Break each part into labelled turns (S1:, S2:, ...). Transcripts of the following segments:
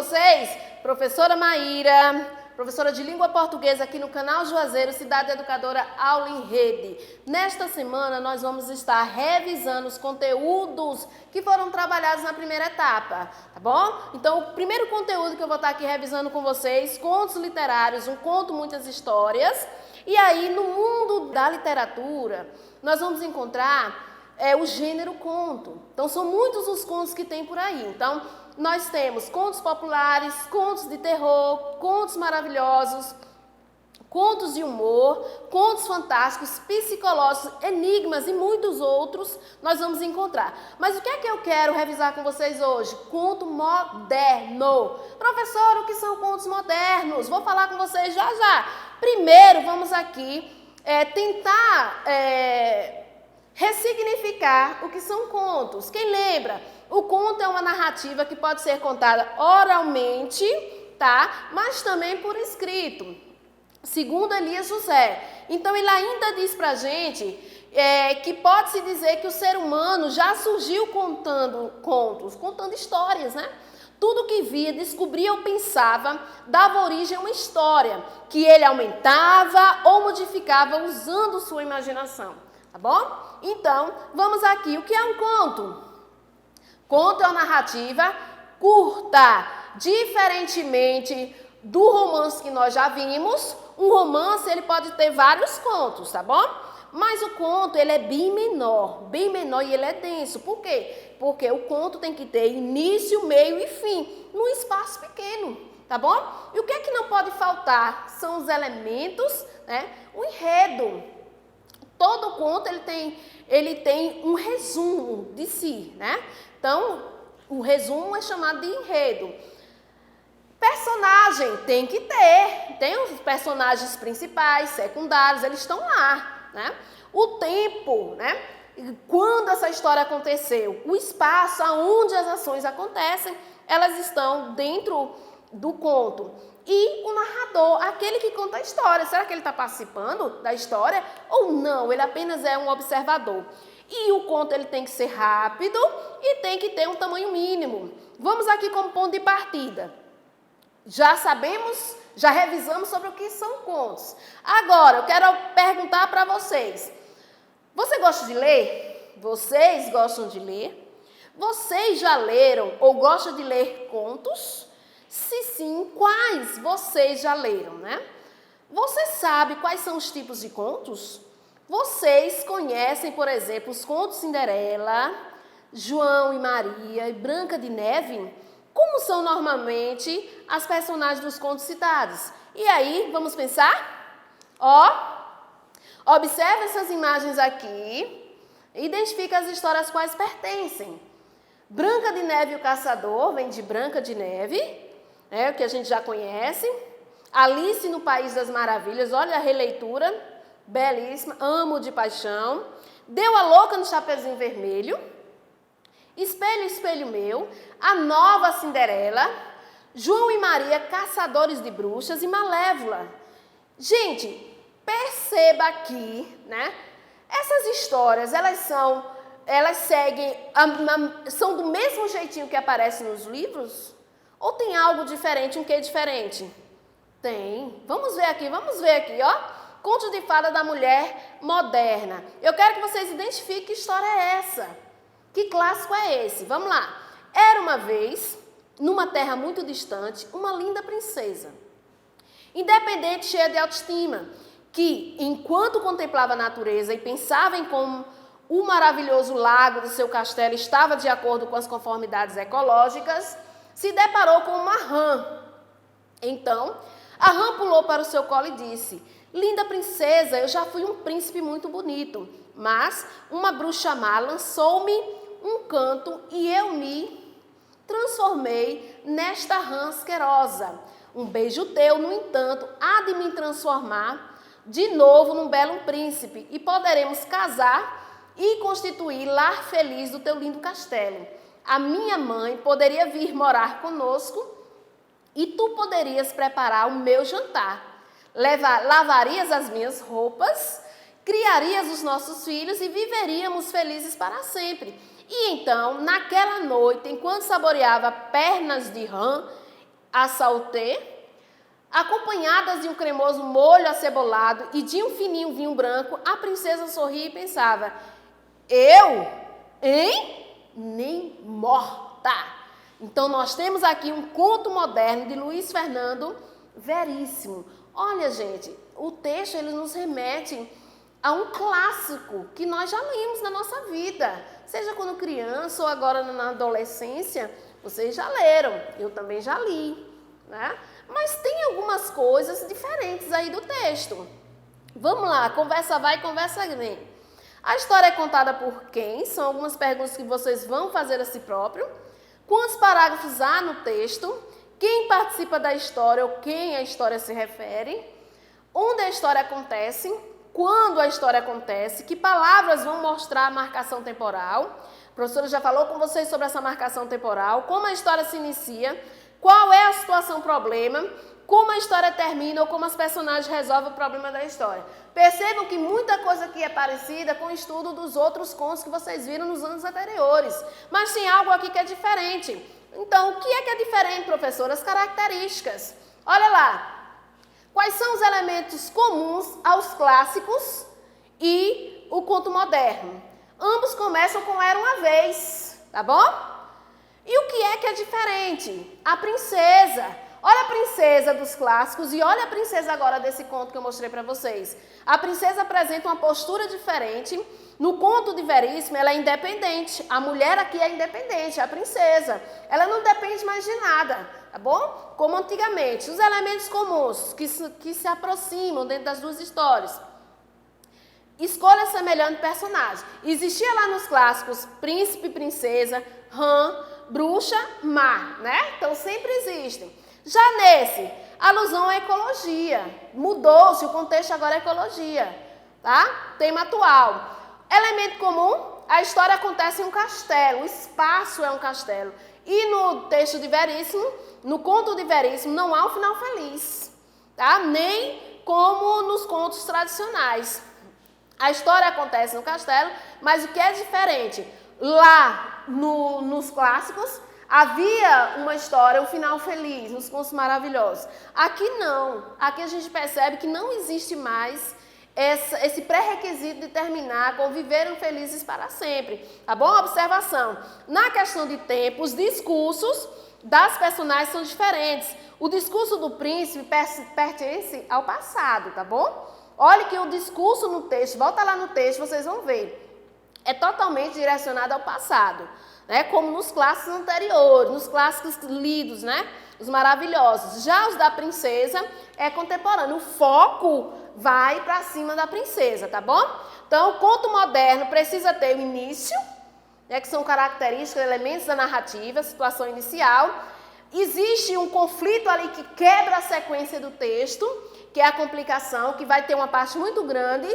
S1: vocês? Professora Maíra, professora de língua portuguesa aqui no canal Juazeiro, Cidade Educadora Aula em Rede. Nesta semana nós vamos estar revisando os conteúdos que foram trabalhados na primeira etapa, tá bom? Então o primeiro conteúdo que eu vou estar aqui revisando com vocês, contos literários, um conto, muitas histórias. E aí no mundo da literatura nós vamos encontrar o gênero conto. Então são muitos os contos que tem por aí. Então nós temos contos populares, contos de terror, contos maravilhosos, contos de humor, contos fantásticos, psicológicos, enigmas e muitos outros nós vamos encontrar. Mas o que é que eu quero revisar com vocês hoje? Conto moderno. Professor, o que são contos modernos? Vou falar com vocês já já. Primeiro vamos aqui tentar ressignificar o que são contos. Quem lembra? O conto é uma narrativa que pode ser contada oralmente, tá? Mas também por escrito, segundo Elias José. Então ele ainda diz pra gente que pode-se dizer que o ser humano já surgiu contando contos, contando histórias, né? Tudo que via, descobria ou pensava dava origem a uma história, que ele aumentava ou modificava usando sua imaginação. Tá bom? Então, vamos aqui. O que é um conto? Conto é uma narrativa curta, diferentemente do romance que nós já vimos. Um romance, ele pode ter vários contos, tá bom? Mas o conto, ele é bem menor e ele é denso. Por quê? Porque o conto tem que ter início, meio e fim, num espaço pequeno, tá bom? E o que é que não pode faltar? São os elementos, né? O enredo. Todo conto ele tem um resumo de si, né? Então, o resumo é chamado de enredo. Personagem tem que ter. Tem os personagens principais, secundários, eles estão lá, né? O tempo, né? Quando essa história aconteceu, o espaço aonde as ações acontecem, elas estão dentro do conto. E o narrador, aquele que conta a história, será que ele está participando da história ou não? Ele apenas é um observador. E o conto ele tem que ser rápido e tem que ter um tamanho mínimo. Vamos aqui como ponto de partida. Já sabemos, já revisamos sobre o que são contos. Agora, eu quero perguntar para vocês. Você gosta de ler? Vocês gostam de ler? Vocês já leram ou gostam de ler contos? Se sim, quais vocês já leram, né? Você sabe quais são os tipos de contos? Vocês conhecem, por exemplo, os contos Cinderela, João e Maria e Branca de Neve? Como são normalmente as personagens dos contos citados? E aí, vamos pensar? Observe essas imagens aqui e identifique as histórias às quais pertencem. Branca de Neve e o Caçador vem de Branca de Neve, o que a gente já conhece. Alice no País das Maravilhas, olha a releitura, belíssima, amo de paixão. Deu a Louca no Chapeuzinho Vermelho, Espelho, Espelho Meu, A Nova Cinderela, João e Maria, Caçadores de Bruxas e Malévola. Gente, perceba aqui, né? Essas histórias, elas seguem, são do mesmo jeitinho que aparece nos livros? Ou tem algo diferente, um quê diferente? Tem. Vamos ver aqui, ó. Conto de Fada da Mulher Moderna. Eu quero que vocês identifiquem que história é essa. Que clássico é esse? Vamos lá. Era uma vez, numa terra muito distante, uma linda princesa. Independente, cheia de autoestima, que, enquanto contemplava a natureza e pensava em como o maravilhoso lago do seu castelo estava de acordo com as conformidades ecológicas, se deparou com uma rã. Então, a rã pulou para o seu colo e disse: linda princesa, eu já fui um príncipe muito bonito, mas uma bruxa má lançou-me um canto e eu me transformei nesta rã asquerosa. Um beijo teu, no entanto, há de me transformar de novo num belo príncipe e poderemos casar e constituir lar feliz do teu lindo castelo. A minha mãe poderia vir morar conosco e tu poderias preparar o meu jantar. Lavarias as minhas roupas, criarias os nossos filhos e viveríamos felizes para sempre. E então, naquela noite, enquanto saboreava pernas de rã à saltê, acompanhadas de um cremoso molho acebolado e de um fininho vinho branco, a princesa sorria e pensava: eu, hein? Nem morta. Então nós temos aqui um conto moderno de Luiz Fernando Veríssimo. Olha, gente, o texto ele nos remete a um clássico que nós já lemos na nossa vida, seja quando criança ou agora na adolescência, vocês já leram, eu também já li, né? Mas tem algumas coisas diferentes aí do texto. Vamos lá, conversa vai, conversa vem. A história é contada por quem? São algumas perguntas que vocês vão fazer a si próprio. Quantos parágrafos há no texto? Quem participa da história ou quem a história se refere? Onde a história acontece? Quando a história acontece? Que palavras vão mostrar a marcação temporal? A professora já falou com vocês sobre essa marcação temporal. Como a história se inicia? Qual é a situação-problema? Como a história termina ou como os personagens resolvem o problema da história. Percebam que muita coisa aqui é parecida com o estudo dos outros contos que vocês viram nos anos anteriores. Mas tem algo aqui que é diferente. Então, o que é diferente, professora? As características. Olha lá. Quais são os elementos comuns aos clássicos e o conto moderno? Ambos começam com Era uma Vez, tá bom? E o que é diferente? A princesa. Olha a princesa dos clássicos e olha a princesa agora desse conto que eu mostrei para vocês. A princesa apresenta uma postura diferente. No conto de Veríssimo, ela é independente. A mulher aqui é independente, a princesa. Ela não depende mais de nada, tá bom? Como antigamente. Os elementos comuns que se aproximam dentro das duas histórias. Escolha semelhante personagem. Existia lá nos clássicos príncipe, princesa, rã, bruxa, má, né? Então sempre existem. Já nesse, alusão à ecologia. Mudou-se, o contexto agora é ecologia, tá? Tema atual. Elemento comum, a história acontece em um castelo, o espaço é um castelo. E no texto de Veríssimo, no conto de Veríssimo, não há um final feliz, tá? Nem como nos contos tradicionais. A história acontece no castelo, mas o que é diferente? Lá nos clássicos, havia uma história, um final feliz, nos contos maravilhosos. Aqui não. Aqui a gente percebe que não existe mais esse pré-requisito de terminar, conviveram felizes para sempre. Tá bom? Observação. Na questão de tempo, os discursos das personagens são diferentes. O discurso do príncipe pertence ao passado, tá bom? Olha que o discurso no texto, volta lá no texto, vocês vão ver. É totalmente direcionado ao passado. Né, como nos clássicos anteriores, nos clássicos lidos, né, os maravilhosos. Já os da princesa é contemporâneo, o foco vai para cima da princesa, tá bom? Então, o conto moderno precisa ter o início, né, que são características, elementos da narrativa, situação inicial. Existe um conflito ali que quebra a sequência do texto, que é a complicação, que vai ter uma parte muito grande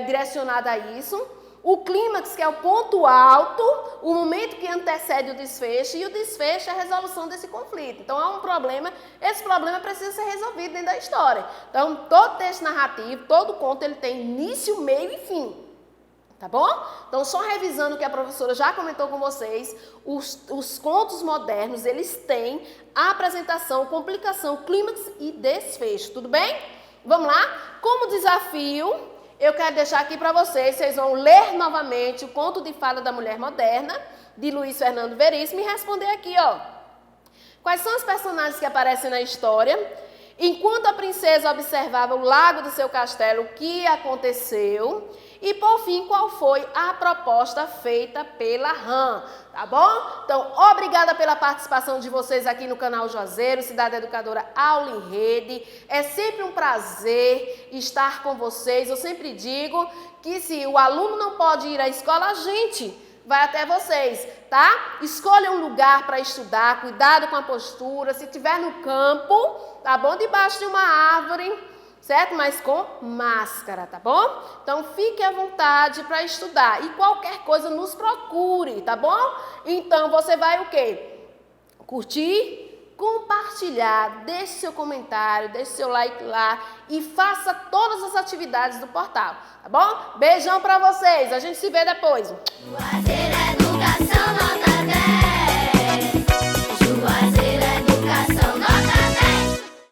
S1: direcionada a isso. O clímax, que é o ponto alto, o momento que antecede o desfecho, e o desfecho é a resolução desse conflito. Então, há um problema, esse problema precisa ser resolvido dentro da história. Então, todo texto narrativo, todo conto, ele tem início, meio e fim. Tá bom? Então, só revisando o que a professora já comentou com vocês, os contos modernos, eles têm a apresentação, complicação, clímax e desfecho. Tudo bem? Vamos lá? Como desafio, eu quero deixar aqui para vocês vão ler novamente o Conto de Fada da Mulher Moderna, de Luiz Fernando Veríssimo, e responder aqui, ó. Quais são os personagens que aparecem na história? Enquanto a princesa observava o lago do seu castelo, o que aconteceu? E, por fim, qual foi a proposta feita pela rã? Tá bom? Então, obrigada pela participação de vocês aqui no canal Juazeiro, Cidade Educadora Aula em Rede. É sempre um prazer estar com vocês. Eu sempre digo que se o aluno não pode ir à escola, a gente vai até vocês, tá? Escolha um lugar para estudar, cuidado com a postura. Se estiver no campo, tá bom? Debaixo de uma árvore, certo? Mas com máscara, tá bom? Então, fique à vontade para estudar. E qualquer coisa, nos procure, tá bom? Então, você vai o quê? Curtir, compartilhar, deixe seu comentário, deixe seu like lá e faça todas as atividades do portal, tá bom? Beijão para vocês, a gente se vê depois.